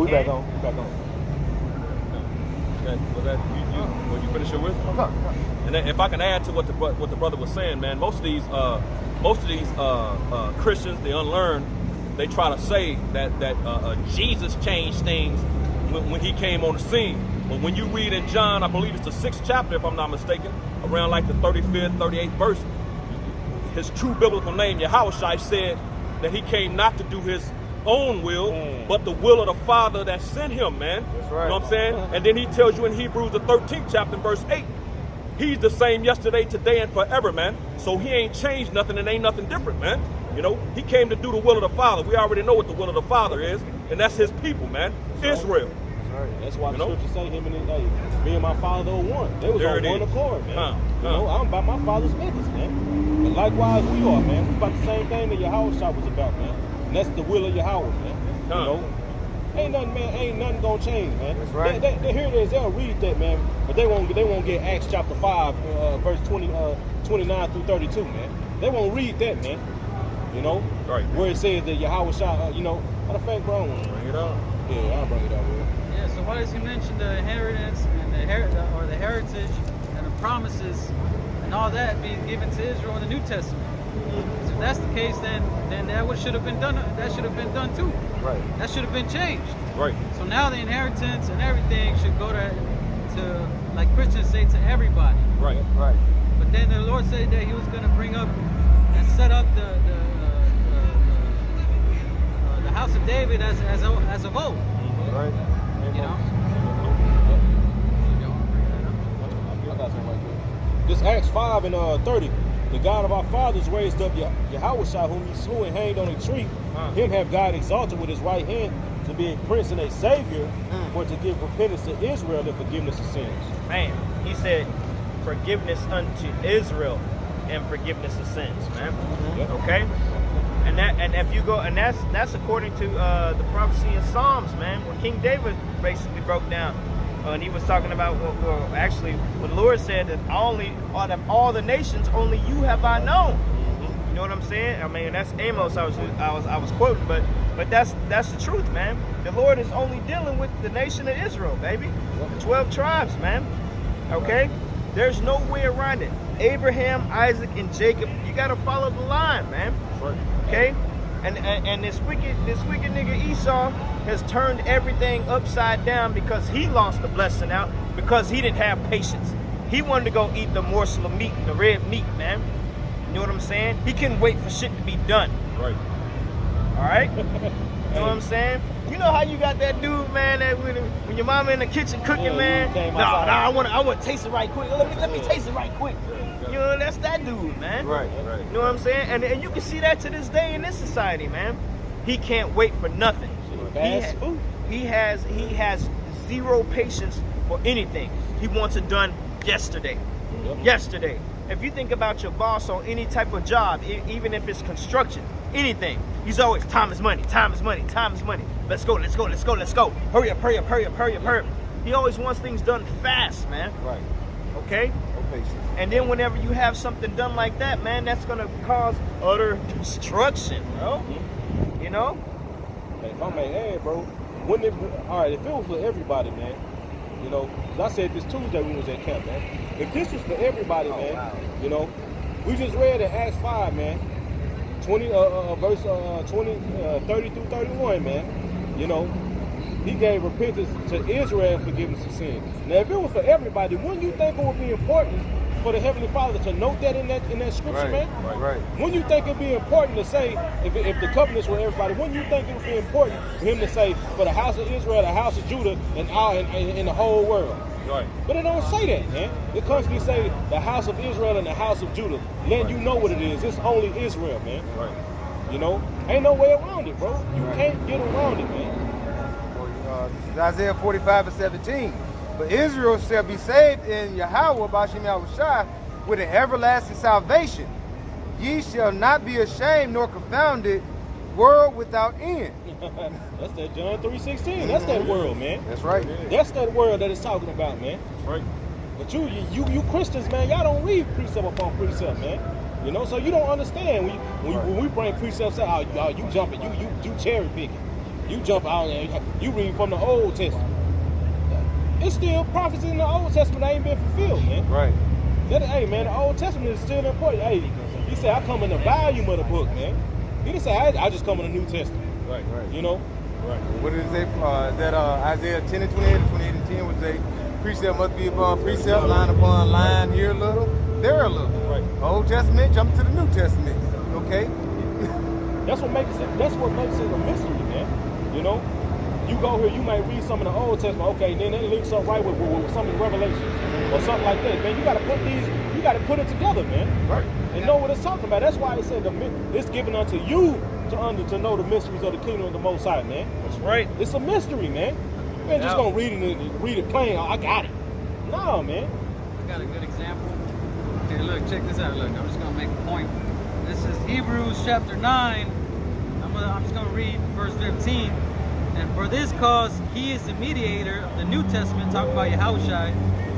We back on. We back on. Was you finish your wisdom? And then if I can add to what the brother was saying, man, most of these Christians, the unlearned, they try to say that Jesus changed things when he came on the scene. But when you read in John, I believe it's the 6th chapter, if I'm not mistaken, around like the 35th, 38th verse, his true biblical name, Yahushua, said that he came not to do his own will, but the will of the Father that sent him, man. That's right. You know what I'm saying? And then he tells you in Hebrews, the 13th chapter, verse 8, he's the same yesterday, today, and forever, man. So he ain't changed nothing and ain't nothing different, man. You know, he came to do the will of the Father. We already know what the will of the Father is, and that's his people, man. That's Israel. Right. That's why the scripture say me and my Father are one. They was on one accord, man. You know, I'm about my Father's business, man. And likewise we are, man. We about the same thing that Yahushua was about, man. And that's the will of Yahweh, man. You know, ain't nothing gonna change, man. That's right. They hear this, they'll read that, man, but they won't get Acts chapter 5, verse 29 through 32, man. They won't read that, man. You know, right? Where it says that Yahushua, you know, matter of fact, bro, bring it up. Yeah, I'll bring it up, man. Yeah, so why does he mention the inheritance and the heritage and the promises and all that being given to Israel in the New Testament? Because if that's the case, then that should have been done. That should have been done too. Right. That should have been changed. Right. So now the inheritance and everything should go to like Christians say, to everybody. Right. Right. But then the Lord said that He was going to bring up and set up the house of David as of old. Right. You know. I got something right there. This Acts 5 and 30. The God of our fathers raised up Yahushua, whom he slew and hanged on a tree. Him have God exalted with his right hand to be a prince and a savior, for to give repentance to Israel and forgiveness of sins. Man, he said forgiveness unto Israel and forgiveness of sins, man. Okay? And if you go, and that's according to the prophecy in Psalms, man, when King David basically broke down. And he was talking about, well, actually, when the Lord said that only out of all the nations, only you have I known. You know what I'm saying? I mean, that's Amos. I was quoting, but that's the truth, man. The Lord is only dealing with the nation of Israel, baby. The 12 tribes, man. Okay, there's no way around it. Abraham, Isaac, and Jacob. You got to follow the line, man. Okay. And this wicked nigga Esau has turned everything upside down because he lost the blessing out because he didn't have patience. He wanted to go eat the morsel of meat, the red meat, man. You know what I'm saying? He couldn't wait for shit to be done. Right. All right? You know what I'm saying? You know how you got that dude, man, that when your mama in the kitchen cooking, man? I want to taste it right quick. Let me taste it right quick. You know, that's that dude, man. Right. You know what I'm saying? And you can see that to this day in this society, man. He can't wait for nothing. Fast food. He has zero patience for anything. He wants it done yesterday. Yesterday. If you think about your boss on any type of job, even if it's construction, anything, he's always, time is money, time is money, time is money. Let's go, let's go, let's go, let's go. Hurry up, hurry up, hurry up, hurry up, hurry up. He always wants things done fast, man. Right. Okay? And then whenever you have something done like that, man, that's going to cause utter destruction, bro. You know? If I may add, bro, wouldn't it, all right, if it was for everybody, man, you know, 'cause I said this Tuesday when we was at camp, man. If this was for everybody, man, you know, we just read in Acts 5, man, 20, verse 30 through 31, man, you know, he gave repentance to Israel and forgiveness of sins. Now, if it was for everybody, wouldn't you think it would be important for the Heavenly Father to note that in that scripture, man? Right. Wouldn't you think it'd be important to say, if the covenants were everybody, wouldn't you think it would be important for him to say, for the house of Israel, the house of Judah, and the whole world? Right. But it don't say that, man. It constantly say the house of Israel and the house of Judah. Letting you know what it is. It's only Israel, man. Right. You know? Ain't no way around it, bro. You can't get around it, man. Isaiah 45:17. But Israel shall be saved in Yahweh, Bashim Yahushua, with an everlasting salvation. Ye shall not be ashamed nor confounded, world without end. That's that John 3:16. That's that world, man. That's right. That's that world that it's talking about, man. That's right. But you Christians, man, y'all don't read precept upon precept, man. You know, so you don't understand. When we bring precepts out, you jumping, you cherry picking. You jump out and you read from the Old Testament. It's still prophecy in the Old Testament that ain't been fulfilled, man. Right. Hey, man, the Old Testament is still important. Hey, he said, I come in the volume of the book, man. He didn't say, I just come in the New Testament. Right. You know? Right. What did it say? That Isaiah 10 and 28 and 28 and 10 would say, precept must be upon precept, line upon line, here a little, there a little. Right. Old Testament, jump to the New Testament. Okay? That's what makes it a mystery, man. You know? You go here, you might read some of the Old Testament, okay, then it links up right with some of the Revelations or something like that. Man, you gotta put it together, man. Right. And know what it's talking about. That's why it said it's given unto you to know the mysteries of the kingdom of the Most High, man. That's right. It's a mystery, man. You ain't just gonna read it plain. Oh, I got it. No, man. I got a good example. Okay, look, check this out. Look, I'm just gonna make a point. This is Hebrews chapter 9. I'm just gonna read verse 15. And for this cause, he is the mediator of the New Testament, talking about Yahushua,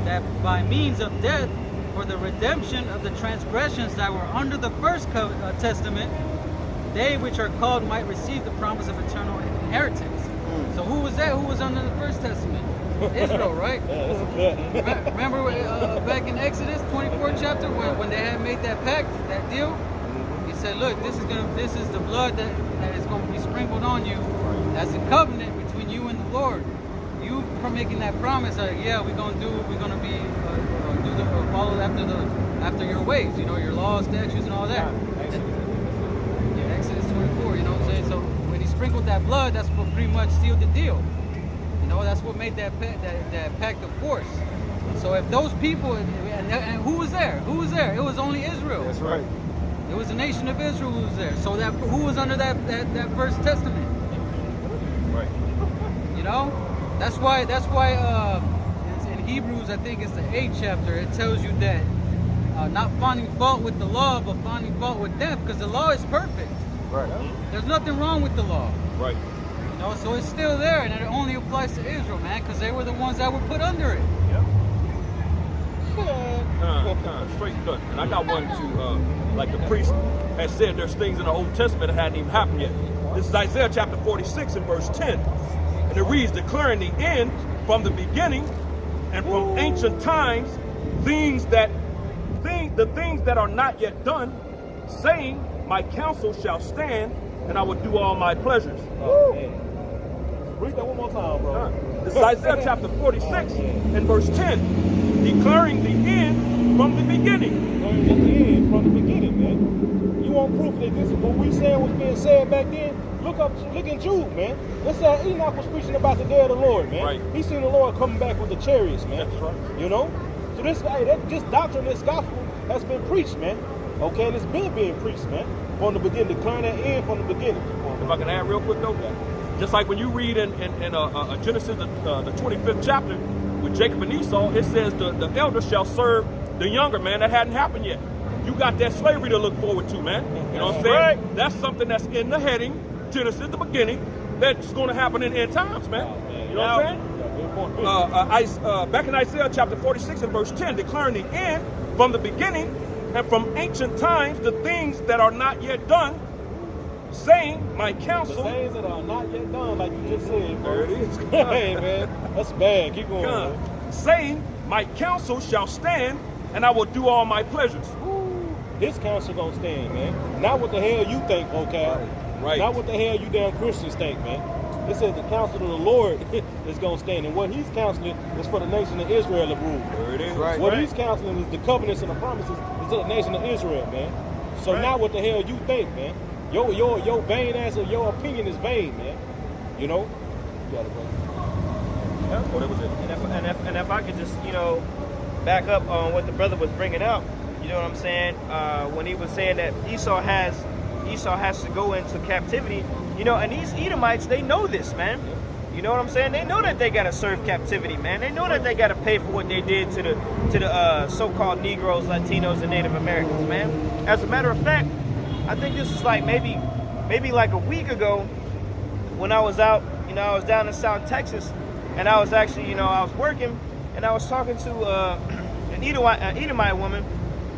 that by means of death, for the redemption of the transgressions that were under the first testament, they which are called might receive the promise of eternal inheritance. So who was that? Who was under the first testament? Israel, right? Remember back in Exodus 24 chapter when they had made that pact, that deal? He said, look, this is the blood that is going to be sprinkled on you. That's a covenant between you and the Lord. You from making that promise, yeah, we're gonna follow after your ways, you know, your laws, statutes, and all that. Exodus 24, you know what I'm saying? So when he sprinkled that blood, that's what pretty much sealed the deal. You know, that's what made that pact of force. So if those people, and who was there? Who was there? It was only Israel. That's right. It was the nation of Israel who was there. So who was under that first testament? Right. You know, that's why in Hebrews, I think it's the 8th chapter, it tells you that not finding fault with the law, but finding fault with death, because the law is perfect. Right. There's nothing wrong with the law. Right. You know, so it's still there, and it only applies to Israel, man, because they were the ones that were put under it. Straight cut. And I got one to, like the priest has said, there's things in the Old Testament that hadn't even happened yet. This is Isaiah chapter 46 and verse 10. And it reads, declaring the end from the beginning and from ancient times, the things that are not yet done, saying, my counsel shall stand, and I will do all my pleasures. Oh, read that one more time, bro. This is Isaiah chapter 46 and verse 10. Declaring the end from the beginning. Declaring the end from the beginning, man. You want proof that this is what we said was being said back then? Look in Jude, man. Let's say Enoch was preaching about the day of the Lord, man. Right. He seen the Lord coming back with the chariots, man. That's right. You know? So this doctrine, this gospel has been preached, man. Okay, and it's been being preached, man. From the beginning, declaring that end from the beginning. If I can add real quick though, just like when you read in Genesis, the 25th chapter, with Jacob and Esau, it says the elder shall serve the younger man. That hadn't happened yet. You got that slavery to look forward to, man. You know what I'm saying? Right. That's something that's in the heading, Genesis, the beginning, that's going to happen in end times, man. You know what I'm saying? Back in Isaiah chapter 46 and verse 10, declaring the end from the beginning and from ancient times, the things that are not yet done, saying, my counsel. The things that are not yet done, like you just said, bro. There it is. Hey, man. That's bad. Keep going, man. Saying, my counsel shall stand, and I will do all my pleasures. His counsel gonna stand, man. Not what the hell you think, okay? Right. Not what the hell you damn Christians think, man. It says the counsel of the Lord is gonna stand, and what he's counseling is for the nation of Israel to rule. There it is. Right. What he's counseling is the covenants and the promises is to the nation of Israel, man. So not what the hell you think, man. Your vain ass or your opinion is vain, man. You know? You got it, bro. Oh, that was it. And if I could just, you know, back up on what the brother was bringing up, you know what I'm saying? When he was saying that Esau has to go into captivity, you know, and these Edomites, they know this, man. You know what I'm saying? They know that they gotta serve captivity, man. They know that they gotta pay for what they did to the so-called Negroes, Latinos, and Native Americans, man. As a matter of fact, I think this was like maybe like a week ago when I was out, you know, I was down in South Texas, and I was actually, you know, I was working, and I was talking to an Edomite woman,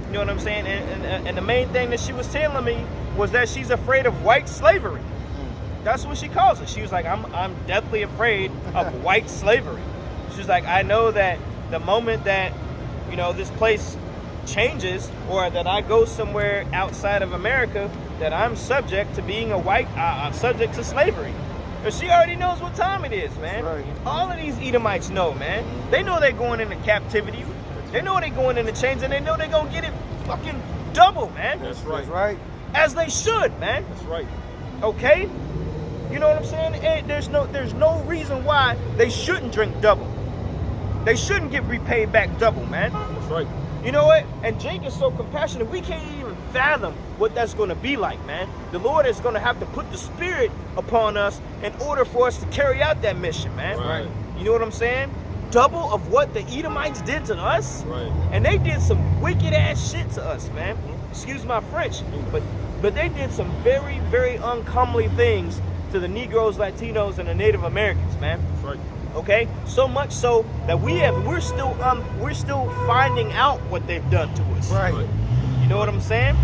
you know what I'm saying? And the main thing that she was telling me was that she's afraid of white slavery. That's what she calls it. She was like, I'm deathly afraid of white slavery. She's like, I know that the moment that, you know, this place changes, or that I go somewhere outside of America, that I'm subject to being a white, I'm subject to slavery. But she already knows what time it is, man. Right. All of these Edomites know, man. They know they're going into captivity. They know they're going into chains, and they know they're going to get it fucking double, man. That's right. That's right. As they should, man. That's right. Okay? You know what I'm saying? And there's no reason why they shouldn't drink double. They shouldn't get repaid back double, man. That's right. You know what? And Jake is so compassionate, we can't even fathom what that's going to be like, man. The Lord is going to have to put the Spirit upon us in order for us to carry out that mission, man. Right. You know what I'm saying? Double of what the Edomites did to us. Right. And they did some wicked ass shit to us, man. Excuse my French, but they did some very, very uncomely things to the Negroes, Latinos, and the Native Americans, man. That's right. Okay, so much so that we're still finding out what they've done to us. Right. You know what I'm saying?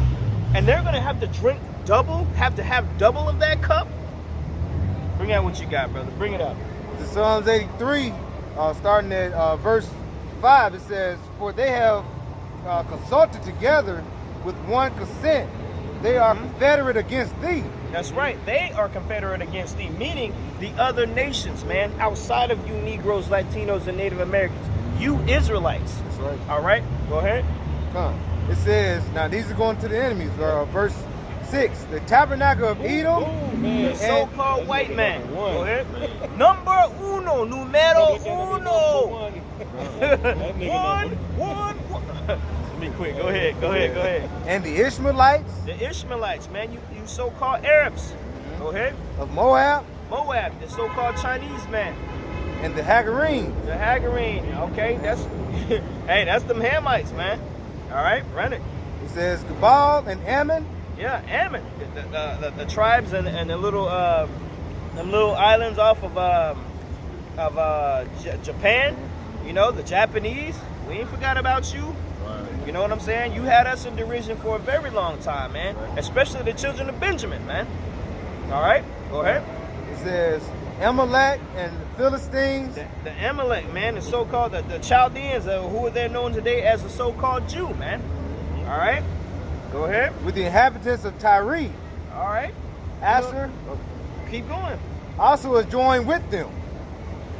And they're gonna have to drink double, have to have double of that cup. Bring out what you got, brother. Bring it up. The Psalms 83, starting at verse 5, it says, "For they have consulted together with one consent. They are confederate against thee." That's right. They are confederate against thee, meaning the other nations, man, outside of you Negroes, Latinos, and Native Americans. You Israelites. That's right. All right, go ahead. It says, now these are going to the enemies. Verse 6, the tabernacle of Edom. The so-called white man. Go ahead. Number uno, numero uno. One. Be quick. Go ahead. And the Ishmaelites. The Ishmaelites, man. You so-called Arabs. Go ahead. Of Moab. Moab, the so-called Chinese man. And the Hagarene. The Hagarene. Okay, that's hey, that's them Hamites, man. All right, run it. It says Gebal and Ammon. Yeah, Ammon. The tribes and the little them little islands off of Japan. You know, the Japanese. We ain't forgot about you. You know what I'm saying? You had us in derision for a very long time, man. Especially the children of Benjamin, man. All right, go ahead. It says Amalek and the Philistines. The Amalek, man, the so-called the Chaldeans, who are there known today as the so-called Jew, man. All right, go ahead. With the inhabitants of Tyre. All right. Asher. Keep going. Also is joined with them.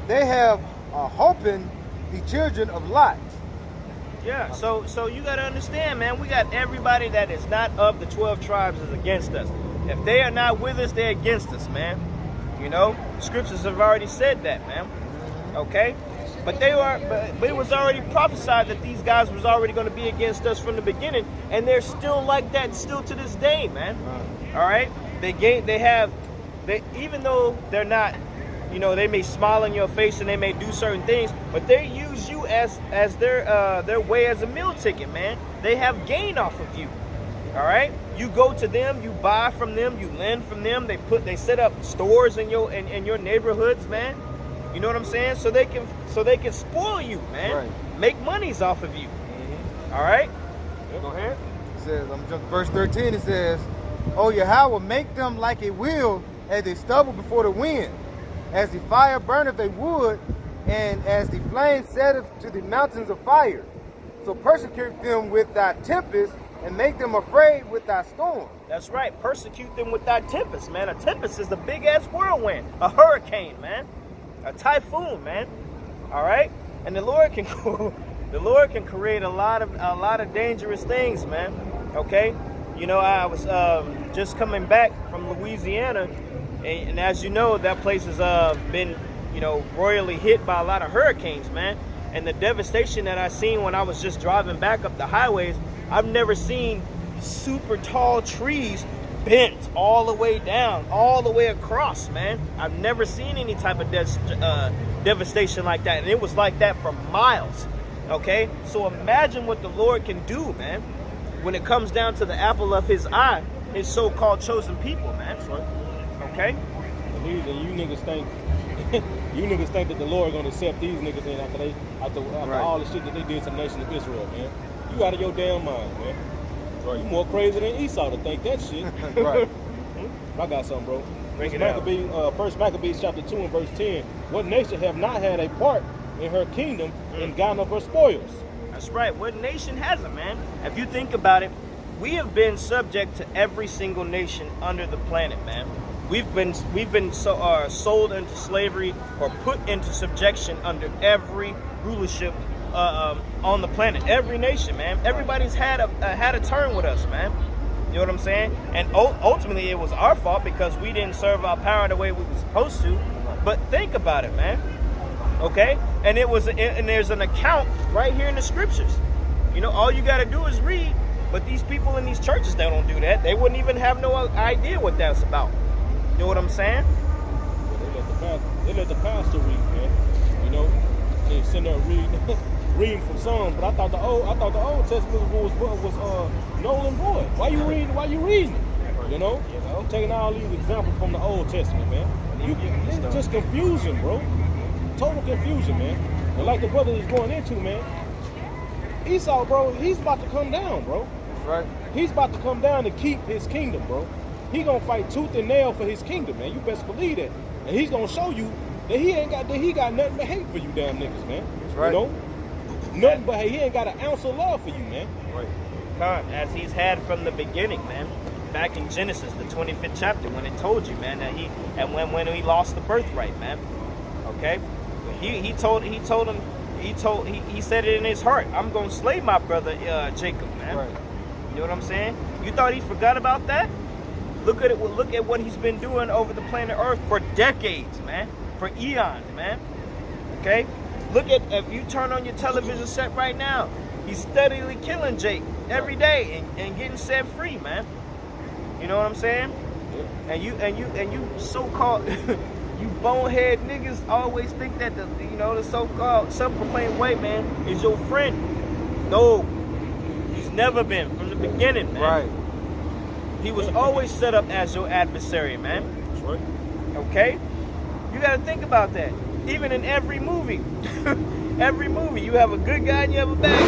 They have hoping the children of Lot. Yeah, so you got to understand, man, we got everybody that is not of the 12 tribes is against us. If they are not with us, they're against us, man. You know, the scriptures have already said that, man. Okay? But it was already prophesied that these guys was already going to be against us from the beginning, and they're still like that still to this day, man. All right? Even though they're not, you know, they may smile in your face and they may do certain things, but they use you as their way as a meal ticket, man. They have gain off of you. All right, you go to them, you buy from them, you lend from them. They set up stores in your neighborhoods, man. You know what I'm saying? So they can spoil you, man. Right. Make monies off of you. All right, go ahead. It says, I'm jumping verse 13. It says, "Oh Yahweh, make them like a wheel as they stubble before the wind. As the fire burneth a wood, and as the flame setteth to the mountains of fire. So persecute them with thy tempest, and make them afraid with thy storm." That's right. Persecute them with thy tempest, man. A tempest is a big-ass whirlwind. A hurricane, man. A typhoon, man. All right? And the Lord can create a lot of dangerous things, man. Okay? You know, I was just coming back from Louisiana, and as you know, that place has been, you know, royally hit by a lot of hurricanes, man. And the devastation that I seen when I was just driving back up the highways, I've never seen super tall trees bent all the way down, all the way across, man. I've never seen any type of devastation like that. And it was like that for miles, okay? So imagine what the Lord can do, man, when it comes down to the apple of his eye, his so-called chosen people, man. Okay? And you niggas think that the Lord gonna accept these niggas in after right. all the shit that they did to the nation of Israel, man. You out of your damn mind, man. Right. You more crazy than Esau to think that shit. Right. I got something, bro. Bring it out. First Maccabees chapter 2 and verse 10. What nation have not had a part in her kingdom and gotten of her spoils? That's right. What nation hasn't, man? If you think about it, we have been subject to every single nation under the planet, man. We've been sold into slavery or put into subjection under every rulership on the planet. Every nation, man. Everybody's had a turn with us, man. You know what I'm saying? And ultimately, it was our fault because we didn't serve our power the way we were supposed to. But think about it, man. Okay? And there's an account right here in the scriptures. You know, all you got to do is read. But these people in these churches, they don't do that. They wouldn't even have no idea what that's about. You know what I'm saying? They let the pastor read, man. You know, they sitting there reading from Psalms. But I thought the Old Testament was null and void. Why you reading it? You know, I'm taking all these examples from the Old Testament, man. It's just confusion, bro. Total confusion, man. And like the brother is going into, man. Esau, bro, he's about to come down, bro. Right. He's about to come down to keep his kingdom, bro. He gonna fight tooth and nail for his kingdom, man. You best believe that. And he's gonna show you that he got nothing but hate for you damn niggas, man. That's right. You know? Nothing but hate. He ain't got an ounce of love for you, man. Right. As he's had from the beginning, man. Back in Genesis, the 25th chapter, when it told you, man, that when he lost the birthright, man. Okay? He said it in his heart. I'm gonna slay my brother Jacob, man. Right. You know what I'm saying? You thought he forgot about that? Look at it. Look at what he's been doing over the planet Earth for decades, man. For eons, man. Okay? Look at, if you turn on your television set right now, he's steadily killing Jake every day and getting set free, man. You know what I'm saying? And you so-called you bonehead niggas always think that the so-called self-proclaimed white man is your friend. No, he's never been from the beginning, man. Right. He was always set up as your adversary, man. That's right. Okay? You got to think about that. Even in every movie, you have a good guy and you have a bad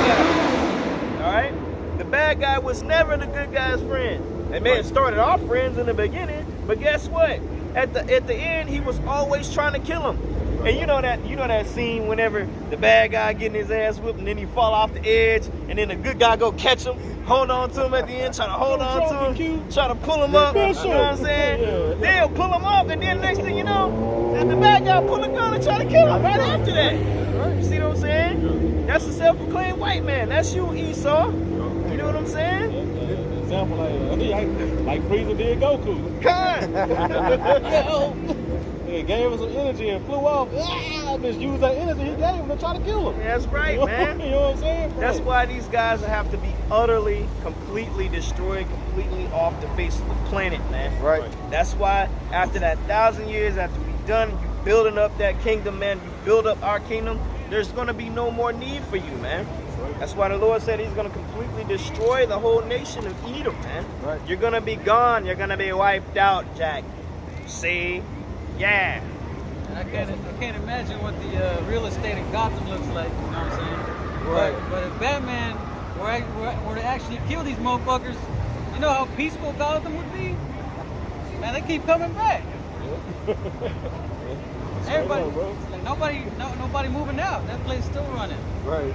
guy. All right? The bad guy was never the good guy's friend. They may have started off friends in the beginning, but guess what? At the end, he was always trying to kill him. And you know that scene whenever the bad guy getting his ass whipped and then he fall off the edge and then the good guy go catch him, hold on to him at the end, try to hold on to him, try to pull him up. You know what I'm saying? They'll pull him up and then next thing you know, the bad guy pull a gun and try to kill him right after that. You see what I'm saying? That's a self-proclaimed white man. That's you, Esau. You know what I'm saying? Example like Frieza did Goku. He gave us some energy and flew off. Just used that energy he gave him to try to kill him. That's right, man. You know what I'm saying? Bro? That's why these guys have to be utterly, completely destroyed, completely off the face of the planet, man. Right. That's why after that 1,000 years, after we done, you building up that kingdom, man. You build up our kingdom. There's gonna be no more need for you, man. That's why the Lord said he's going to completely destroy the whole nation of Edom, man. Right. You're going to be gone. You're going to be wiped out, Jack. See? Yeah. I can't imagine what the real estate in Gotham looks like, you know what I'm saying? Right. But if Batman were to actually kill these motherfuckers, you know how peaceful Gotham would be? Man, they keep coming back. Everybody, like nobody moving out. That place still running. Right.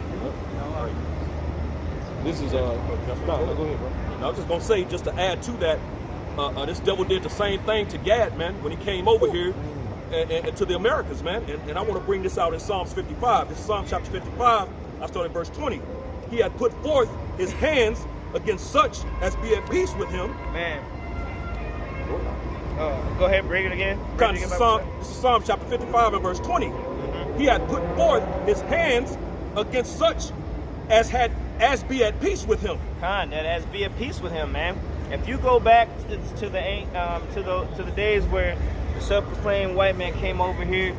This is go ahead, bro. I was just gonna say, just to add to that, this devil did the same thing to Gad, man, when he came over here and to the Americas, man. And I want to bring this out in Psalms 55. This is Psalm chapter 55. I start in verse 20. He had put forth his hands against such as be at peace with him. Man. Go ahead, bring it again. This is Psalm chapter 55 and verse 20. He had put forth his hands against such as be at peace with him. That as be at peace with him, man. If you go back to the days where the self-proclaimed white man came over here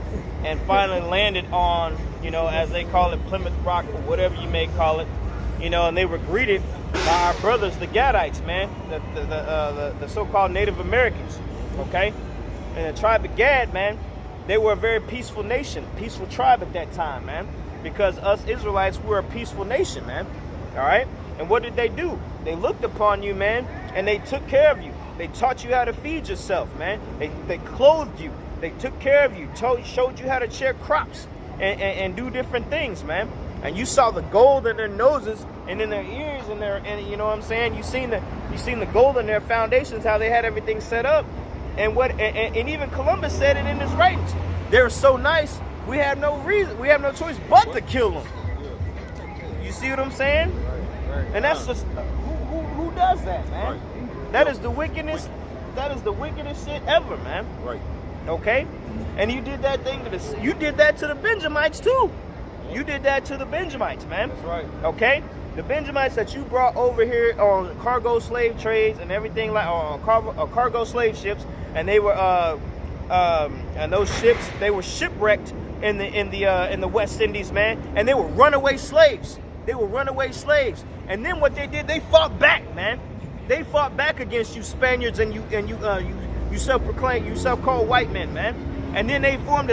and finally landed on, as they call it, Plymouth Rock or whatever you may call it, and they were greeted by our brothers, the Gadites, man, the so-called Native Americans, okay? And the tribe of Gad, man, they were a very peaceful nation, peaceful tribe at that time, man, because us Israelites were a peaceful nation, man, all right? And what did they do? They looked upon you, man, and they took care of you. They taught you how to feed yourself, man. They clothed you. They took care of you, showed you how to share crops and do different things, man. And you saw the gold in their noses and in their ears and you know what I'm saying? You seen the gold in their foundations, how they had everything set up. And even Columbus said it in his writings. They're so nice, we have no choice but to kill them. You see what I'm saying? And that's just who does that, man? That is the wickedest. That is the wickedest shit ever, man. Right. Okay. And you did that thing you did that to the Benjamites too. You did that to the Benjamites, man. That's right. Okay. The Benjamites that you brought over here on cargo slave trades and everything like on cargo slave ships, and they were and those ships, they were shipwrecked in the West Indies, man, and they were runaway slaves. They were runaway slaves. And then what they did, they fought back, man. They fought back against you Spaniards and you self-called white men, man. And then they formed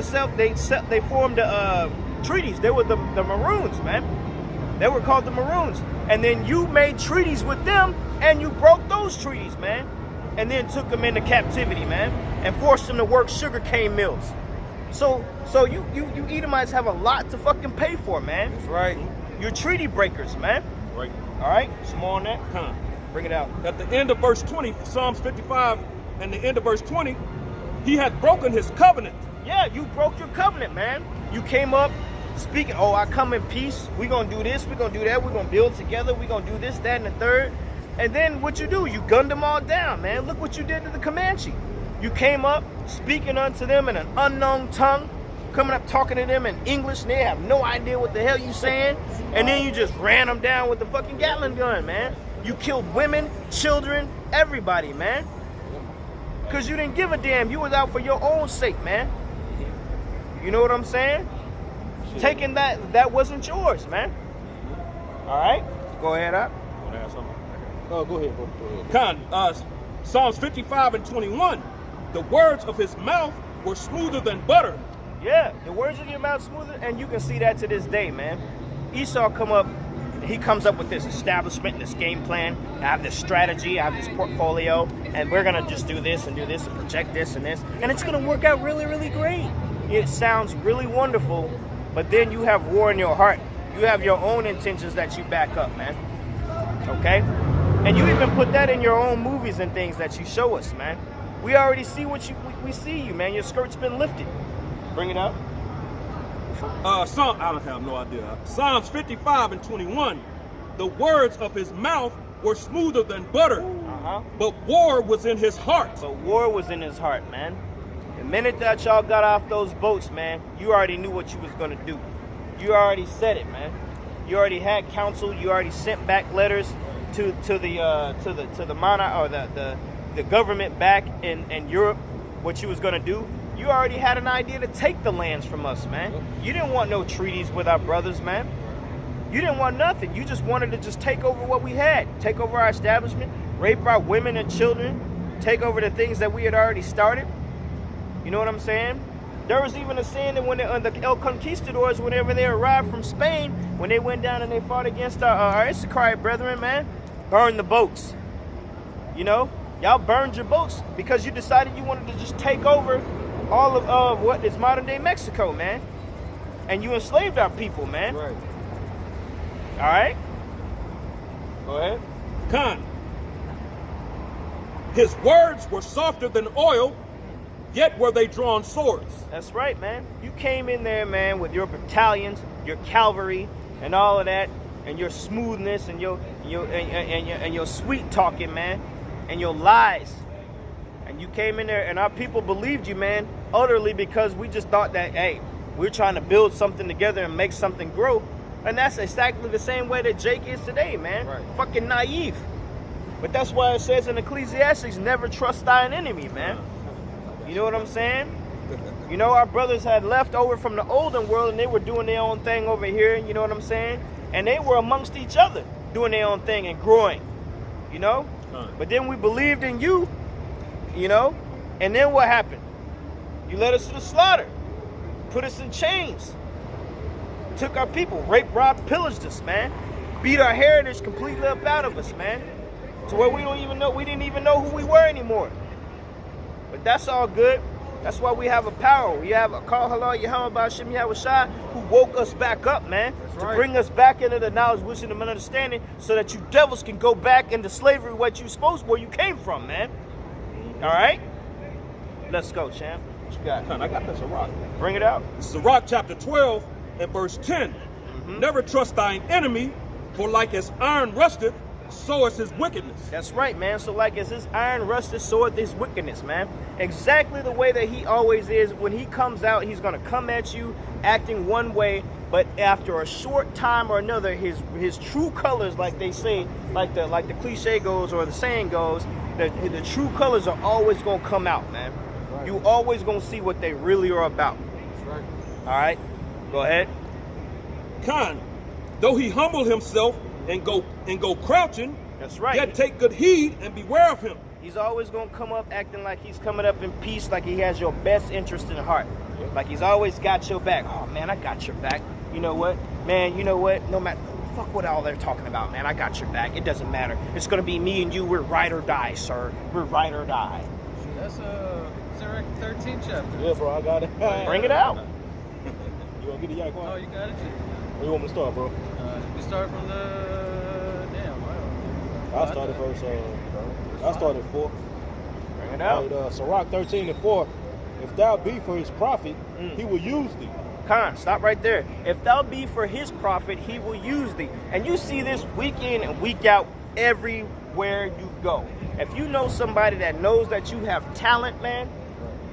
treaties. They were the Maroons, man. They were called the Maroons. And then you made treaties with them and you broke those treaties, man. And then took them into captivity, man, and forced them to work sugarcane mills. So you Edomites have a lot to fucking pay for, man. That's right. You're treaty breakers, man. Right. All right? Some more on that? Bring it out. At the end of verse 20, Psalms 55, and the end of verse 20, he had broken his covenant. Yeah, you broke your covenant, man. You came up speaking, oh, I come in peace. We're going to do this. We're going to do that. We're going to build together. We're going to do this, that, and the third. And then what you do, you gunned them all down, man. Look what you did to the Comanche. You came up speaking unto them in an unknown tongue, coming up talking to them in English, and they have no idea what the hell you saying. And then you just ran them down with the fucking Gatling gun, man. You killed women, children, everybody, man. Because you didn't give a damn. You was out for your own sake, man. You know what I'm saying? Taking that wasn't yours, man. All right? Go ahead, up. Want to add something? Oh, go ahead, bro. Go ahead. Psalms 55 and 21, the words of his mouth were smoother than butter. Yeah, the words of your mouth smoother, and you can see that to this day, man. Esau he comes up with this establishment, this game plan. I have this strategy, I have this portfolio, and we're gonna just do this and project this and this, and it's gonna work out really, really great. It sounds really wonderful, but then you have war in your heart. You have your own intentions that you back up, man. Okay? And you even put that in your own movies and things that you show us, man. We already see we see you, man. Your skirt's been lifted. Bring it up. I don't have no idea. Psalms 55 and 21, the words of his mouth were smoother than butter, but war was in his heart. But war was in his heart, man. The minute that y'all got off those boats, man, you already knew what you was gonna do. You already said it, man. You already had counsel. You already sent back letters to the monarch or the government back in Europe, what you was gonna do. You already had an idea to take the lands from us, man. You didn't want no treaties with our brothers, man. You didn't want nothing. You just wanted to just take over what we had, take over our establishment, rape our women and children, take over the things that we had already started. You know what I'm saying? There was even a saying that when the El Conquistadors, whenever they arrived from Spain, when they went down and they fought against our Issacharite brethren, man, burn the boats. You know? Y'all burned your boats because you decided you wanted to just take over all of what is modern day Mexico, man. And you enslaved our people, man. Right. All right? Go ahead. Khan. His words were softer than oil, yet were they drawn swords. That's right, man. You came in there, man, with your battalions, your cavalry, and all of that, and your smoothness and your sweet talking, man, and your lies. And you came in there, and our people believed you, man, utterly, because we just thought that, hey, we're trying to build something together and make something grow. And that's exactly the same way that Jake is today, man. Right. Fucking naive. But that's why it says in Ecclesiastes, never trust thine enemy, man. You know what I'm saying? You know, our brothers had left over from the olden world and they were doing their own thing over here, you know what I'm saying? And they were amongst each other doing their own thing and growing, you know? But then we believed in you, you know? And then what happened? You led us to the slaughter, put us in chains, took our people, raped, robbed, pillaged us, man. Beat our heritage completely up out of us, man. to where we didn't even know who we were anymore. But that's all good. That's why we have a power. We have a Call Halal Yahweh Ba'Shem Yahushua who woke us back up, man. To bring us back into the knowledge, wisdom, and understanding so that you devils can go back into slavery where you came from, man. All right? Let's go, champ. What you got? I got the Sirach. Bring it out. Sirach chapter 12 and verse 10. Never trust thine enemy, for like as iron rusteth, so is his wickedness. That's right, man. So like as his iron rusted, so is his wickedness, man. Exactly the way that he always is. When he comes out, he's going to come at you acting one way, but after a short time or another, his true colors, like they say, like the cliche goes or the saying goes, the true colors are always going to come out, man. Right. You always going to see what they really are about. That's right. All right? Go ahead. Khan, though he humble himself and go crouching, that's right. Yet take good heed and beware of him. He's always gonna come up acting like he's coming up in peace, like he has your best interest in heart. Like he's always got your back. Oh man, I got your back. You know what? Man, you know what? No matter fuck what all they're talking about, man. I got your back. It doesn't matter. It's gonna be me and you. We're ride or die, sir. We're ride or die. That's Sirach 13 chapter. Yeah, bro, I got it. Bring it out. You want to get the yak? Oh, you got it? Where you want me to start, bro? You start from the... I started verse. I started 4. Bring it out. Right, Sirach 13 and 4. If thou be for his profit, he will use thee. Khan, stop right there. If thou be for his profit, he will use thee. And you see this week in and week out everywhere you go. If you know somebody that knows that you have talent, man,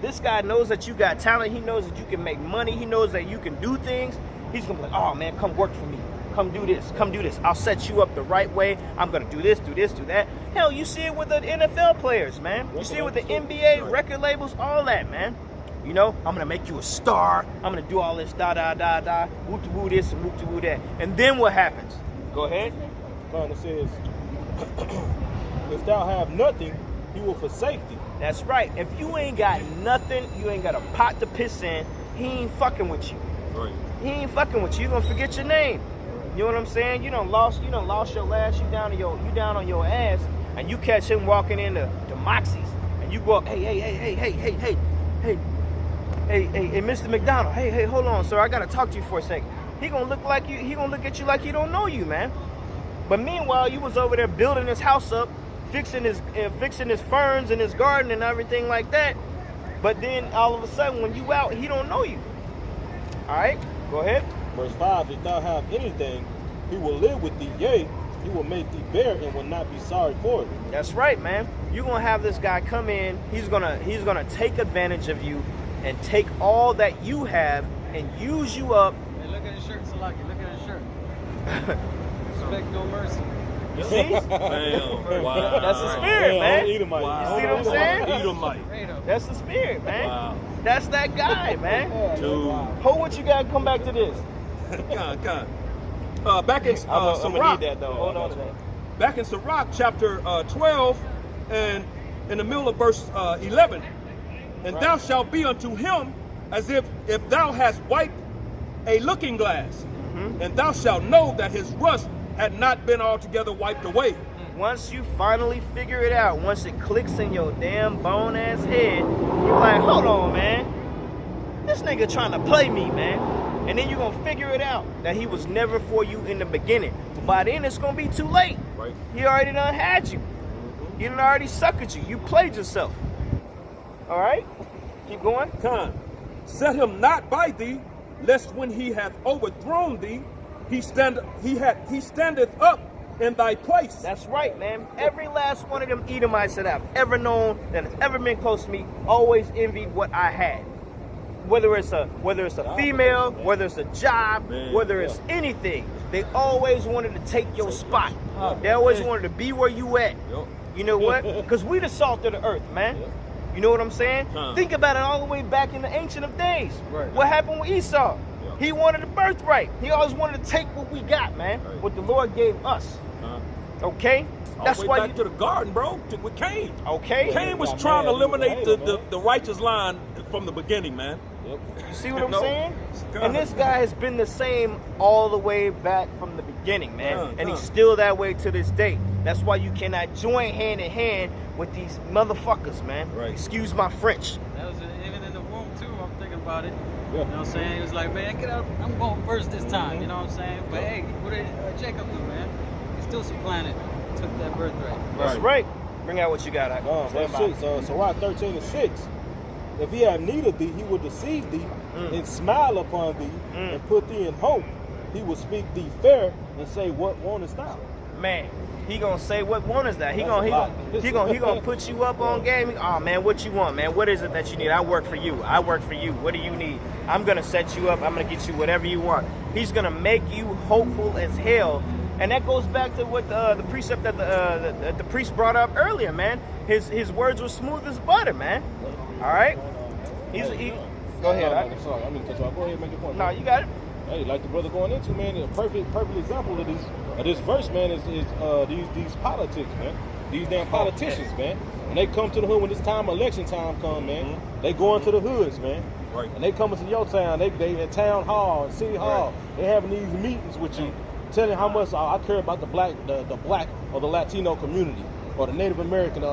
this guy knows that you got talent. He knows that you can make money. He knows that you can do things. He's going to be like, oh, man, come work for me. Come do this. Come do this. I'll set you up the right way. I'm going to do this, do this, do that. Hell, you see it with the NFL players, man. You see it with the NBA, record labels, all that, man. You know, I'm going to make you a star. I'm going to do all this, da-da-da-da, whoop-de-woo this and whoop-de-woo that. And then what happens? Go ahead. It says, if thou have nothing, he will forsake thee. That's right. If you ain't got nothing, you ain't got a pot to piss in, he ain't fucking with you. Right. He ain't fucking with you. You're gonna forget your name. You know what I'm saying? You done lost your ass, you down on your ass, and you catch him walking into the Moxie's, and you go up, hey, Mr. McDonald, hey, hold on, sir, I gotta talk to you for a second. He gonna look at you like he don't know you, man. But meanwhile, you was over there building his house up, fixing his ferns and his garden and everything like that. But then all of a sudden, when you out, he don't know you. All right, go ahead. Verse 5, if thou have anything, he will live with thee, yea, he will make thee bear and will not be sorry for it. That's right, man. You're gonna have this guy come in, he's gonna take advantage of you and take all that you have and use you up. Hey, look at his shirt, Salaki, look at his shirt. Respect no mercy. You see? Damn. Wow. That's the spirit, man. Edomite. Wow. You see what I'm saying? Edomite. That's the spirit, man. Wow. That's that guy, man. Dude. Hold what you got, come back to this. Back in I'm gonna Sirach, need that though. Hold on to that. back in Sirach chapter 12 and in the middle of verse 11, and thou shalt be unto him as if thou hast wiped a looking glass, and thou shalt know that his rust had not been altogether wiped away. Once you finally figure it out, once it clicks in your damn bone ass head, you're like, hold on, man. This nigga trying to play me, man. And then you're gonna figure it out that he was never for you in the beginning. But by then it's gonna be too late. Right. He already done had you. He done already suckered you. You played yourself. All right? Keep going. Khan, set him not by thee, lest when he hath overthrown thee, he standeth up in thy place. That's right, man. Every last one of them Edomites that I've ever known, that has ever been close to me, always envied what I had. Whether it's a female, whether it's a job, whether it's anything, they always wanted to take your spot. They always wanted to be where you at. You know what? Because we the salt of the earth, man. You know what I'm saying? Think about it all the way back in the ancient of days. Right. What happened with Esau? He wanted the birthright. He always wanted to take what we got, man. What the Lord gave us. Okay? That's why back to the garden, bro, with Cain. Okay? Cain was trying to eliminate the righteous line from the beginning, man. You see what I'm saying? And this guy has been the same all the way back from the beginning, man. And he's still that way to this day. That's why you cannot join hand in hand with these motherfuckers, man. Right. Excuse my French. That was even in the womb too. I'm thinking about it. You know what I'm saying? He was like, man, get out. I'm going first this time. You know what I'm saying? But hey, what did Jacob do, man? He still supplanted. Took that birthright. That's right. Bring out what you got. Verse 6, Sirach 13:6. If he had need of thee, he would deceive thee and smile upon thee and put thee in hope. He will speak thee fair and say, what wantest thou? Man, he gonna say what want is that? He gonna put you up on game. Oh man, what you want, man? What is it that you need? I work for you. I work for you. What do you need? I'm gonna set you up. I'm gonna get you whatever you want. He's gonna make you hopeful as hell. And that goes back to what the precept that the priest brought up earlier, man. His words were smooth as butter, man. All right. Go ahead. I'm sorry. I mean, cut you off. Go ahead and make your point. No, you got it. Hey, like the brother going into, man, a perfect example of this verse, man, is these politics, man. These damn politicians, man. When they come to the hood, when this time election time come, man, they go into the hoods, man. Right. And they come into your town. They at town hall, city hall. They having these meetings with you, telling how much I care about the black or the Latino community or the Native American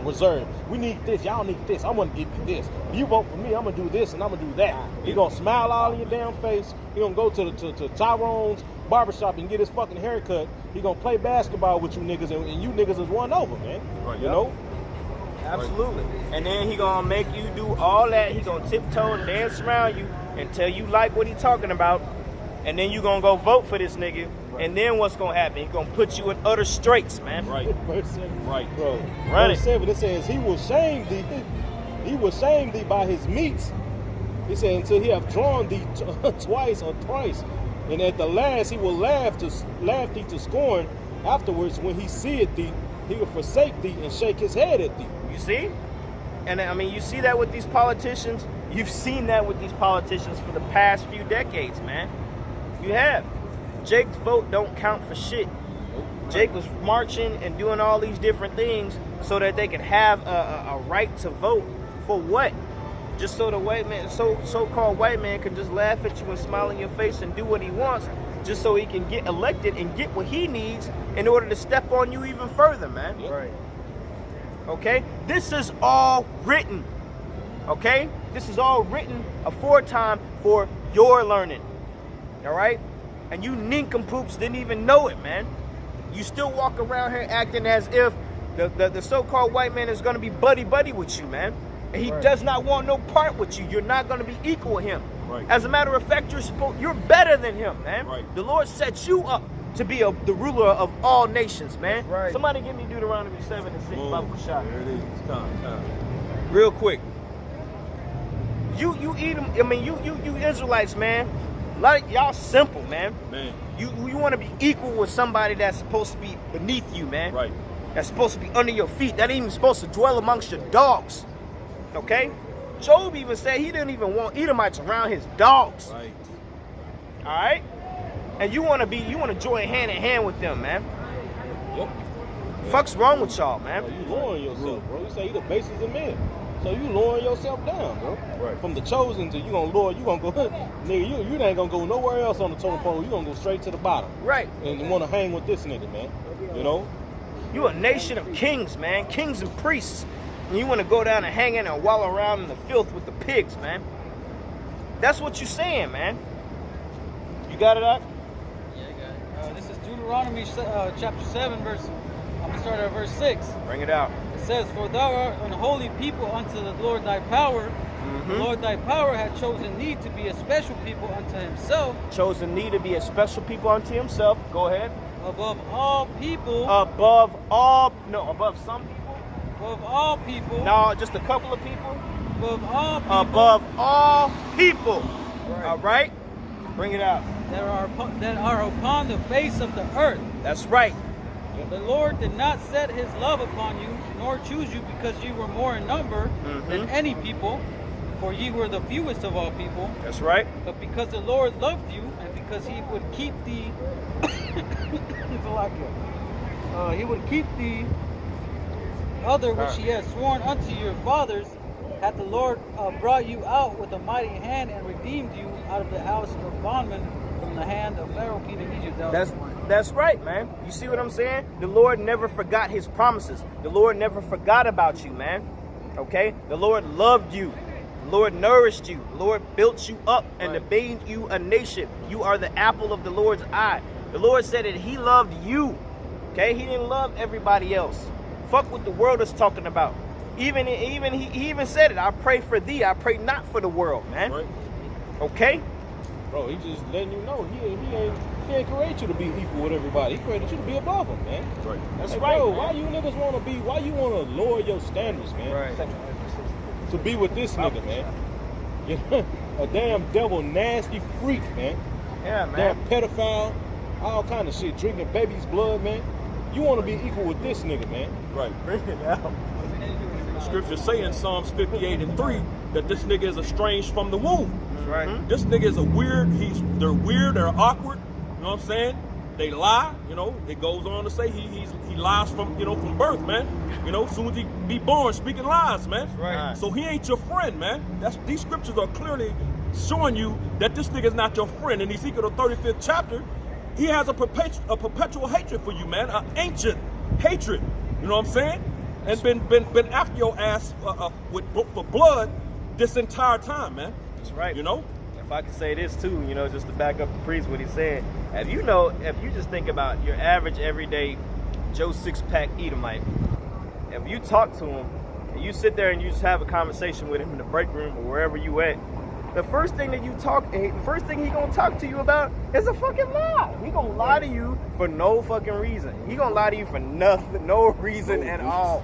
reserve. We need this. Y'all need this. I'm gonna give you this. If you vote for me, I'm gonna do this and I'm gonna do that. He gonna smile all in your damn face. He gonna go to Tyrone's barbershop and get his fucking haircut. He gonna play basketball with you niggas and you niggas is won over, man. Right. You know? Absolutely. And then he gonna make you do all that. He gonna tiptoe and dance around you until you like what he talking about. And then you gonna go vote for this nigga. Right. And then what's gonna happen? He gonna put you in utter straits, man. Right. Verse 7. Right. Bro. Run Verse 7, it says, he will shame thee by his meats. He said, until he have drawn thee twice or thrice. And at the last he will laugh thee to scorn. Afterwards, when he seeth thee, he will forsake thee and shake his head at thee. You see? And I mean, you see that with these politicians. You've seen that with these politicians for the past few decades, man. You have. Jake's vote don't count for shit. Jake was marching and doing all these different things so that they could have a right to vote. For what? Just so the white man, so-called white man, can just laugh at you and smile in your face and do what he wants, just so he can get elected and get what he needs in order to step on you even further, man. Yep. Right. Okay? This is all written. Okay? This is all written aforetime for your learning. All right? And you nincompoops didn't even know it, man. You still walk around here acting as if the so-called white man is going to be buddy-buddy with you, man. And he does not want no part with you. You're not going to be equal with him. Right. As a matter of fact, you're better than him, man. Right. The Lord sets you up to be the ruler of all nations, man. Right. Somebody give me Deuteronomy 7 and 6, Baba Shah. There it is. Time. Real quick. You eat them. I mean, you Israelites, man. Like y'all simple, man. Man. You want to be equal with somebody that's supposed to be beneath you, man. Right. That's supposed to be under your feet. That ain't even supposed to dwell amongst your dogs. Okay? Job even said he didn't even want Edomites around his dogs. Right. All right? And you want to join hand in hand with them, man. Yep. Fuck's wrong with y'all, man? You lowering yourself, bro. You say he the basis of men. So you lowering yourself down, bro. Right. From the chosen to you gonna go, nigga, you ain't gonna go nowhere else on the totem pole. You gonna go straight to the bottom. Right. And you wanna hang with this nigga, man. You know? You a nation of kings, man. Kings and priests. And you want to go down and hang in and wallow around in the filth with the pigs, man. That's what you're saying, man. You got it, Doc? Yeah, I got it. This is Deuteronomy chapter 7, I'm going to start at verse 6. Bring it out. It says, for thou art an holy people unto the Lord thy power. The Lord thy power hath chosen thee to be a special people unto himself. Chosen thee to be a special people unto himself. Go ahead. Above all people. Above some people. Above all people. No, just a couple of people. Above all people. Above all people. Right. All right? Bring it out. That are upon the face of the earth. That's right. The Lord did not set his love upon you, nor choose you because you were more in number than any people, for ye were the fewest of all people. That's right. But because the Lord loved you, and because he would keep thee, he would keep thee other which he has sworn unto your fathers, hath the Lord brought you out with a mighty hand and redeemed you out of the house of bondmen from the hand of Pharaoh, king of Egypt. That's right, man. You see what I'm saying? The Lord never forgot his promises. The Lord never forgot about you, man. Okay? The Lord loved you. The Lord nourished you. The Lord built you up and made you a nation. You are the apple of the Lord's eye. The Lord said that he loved you. Okay? He didn't love everybody else. Fuck what the world is talking about. He even said it. I pray for thee. I pray not for the world, man. Right. Okay? Bro, he just letting you know he ain't create you to be equal with everybody. He created you to be above them, man. Right. That's Like, right, bro, man. why you wanna lower your standards, man? Right. To be with this nigga, man. You know, a damn devil nasty freak, man. Yeah, man. Damn pedophile, all kind of shit, drinking baby's blood, man. You wanna be equal with this nigga, man. Right. Bring it out. The scriptures say in Psalms 58:3 that this nigga is estranged from the womb. That's right. This nigga is they're weird, they're awkward, you know what I'm saying? They lie, you know, it goes on to say he lies from birth, man. You know, as soon as he be born, speaking lies, man. Right. So he ain't your friend, man. These scriptures are clearly showing you that this nigga is not your friend. In Ezekiel 35th chapter, he has a perpetual hatred for you, man, an ancient hatred. You know what I'm saying? And been after your ass for blood this entire time, man. That's right. You know? If I could say this too, you know, just to back up the priest what he said. If you just think about your average everyday Joe six-pack Edomite, if you talk to him and you sit there and you just have a conversation with him in the break room or wherever you at, the first thing he gonna talk to you about is a fucking lie. He gonna lie to you for no fucking reason. He gonna lie to you for nothing, no reason at all.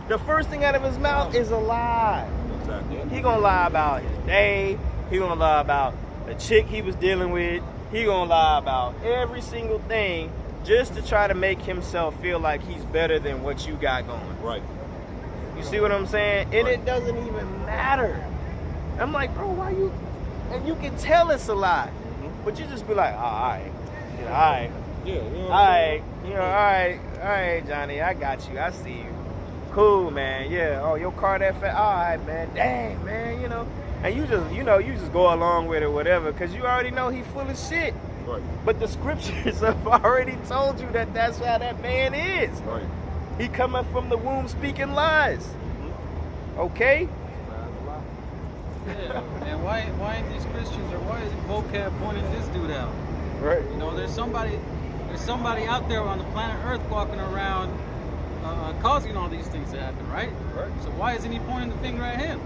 The first thing out of his mouth is a lie. Exactly. He gonna lie about his day. He gonna lie about the chick he was dealing with. He gonna lie about every single thing just to try to make himself feel like he's better than what you got going. Right. You see what I'm saying? And Right. it doesn't even matter. I'm like, bro, why you? And you can tell it's a lie, but you just be like, oh, all right, yeah, all right, Yeah, you know what all I'm right, saying? you know, all right, Johnny, I got you. I see you. Cool, man. Yeah. Oh, your car that fat. All right, man. Dang, man. You know. And you just go along with it, whatever, because you already know he full of shit. Right. But the scriptures have already told you that that's how that man is. Right. He coming from the womb speaking lies. Okay? Yeah, and why ain't these Christians, or why isn't vocab pointing this dude out? Right. You know, there's somebody out there on the planet Earth walking around causing all these things to happen, right? Right. So why isn't he pointing the finger at him?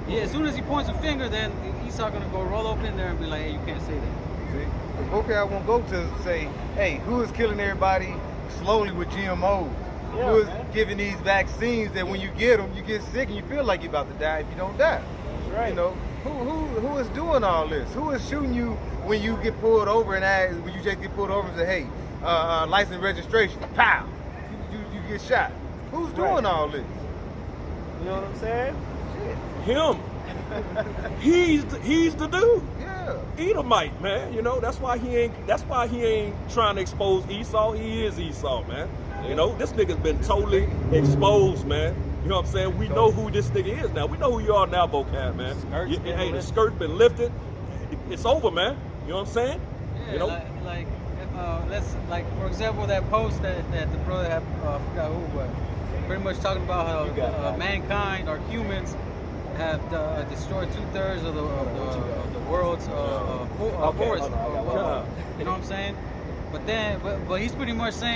Yeah, as soon as he points a finger, then Esau gonna go roll up in there and be like, hey, you can't say that. See? Okay, I won't go to say, hey, who is killing everybody slowly with GMOs? Yeah, who is man. giving these vaccines that when you get them, you get sick and you feel like you're about to die if you don't die? That's right. You know, who is doing all this? Who is shooting you when you get pulled over and when you just get pulled over and say, hey, license registration, pow, you get shot? Who's doing all this? You know what I'm saying? Him. He's the dude. Yeah. Edomite, man. You know, that's why he ain't trying to expose Esau. He is Esau, man. You know, this nigga's been totally exposed, man. You know what I'm saying? We know who this nigga is now. We know who you are now, vocab, man. Hey, the skirt's been lifted. It's over, man. You know what I'm saying? Yeah, You know? like for example, that post that the brother had, I forgot who, but pretty much talking about how mankind or humans have destroyed 2/3 of the world's forest. You know what I'm saying? But he's pretty much saying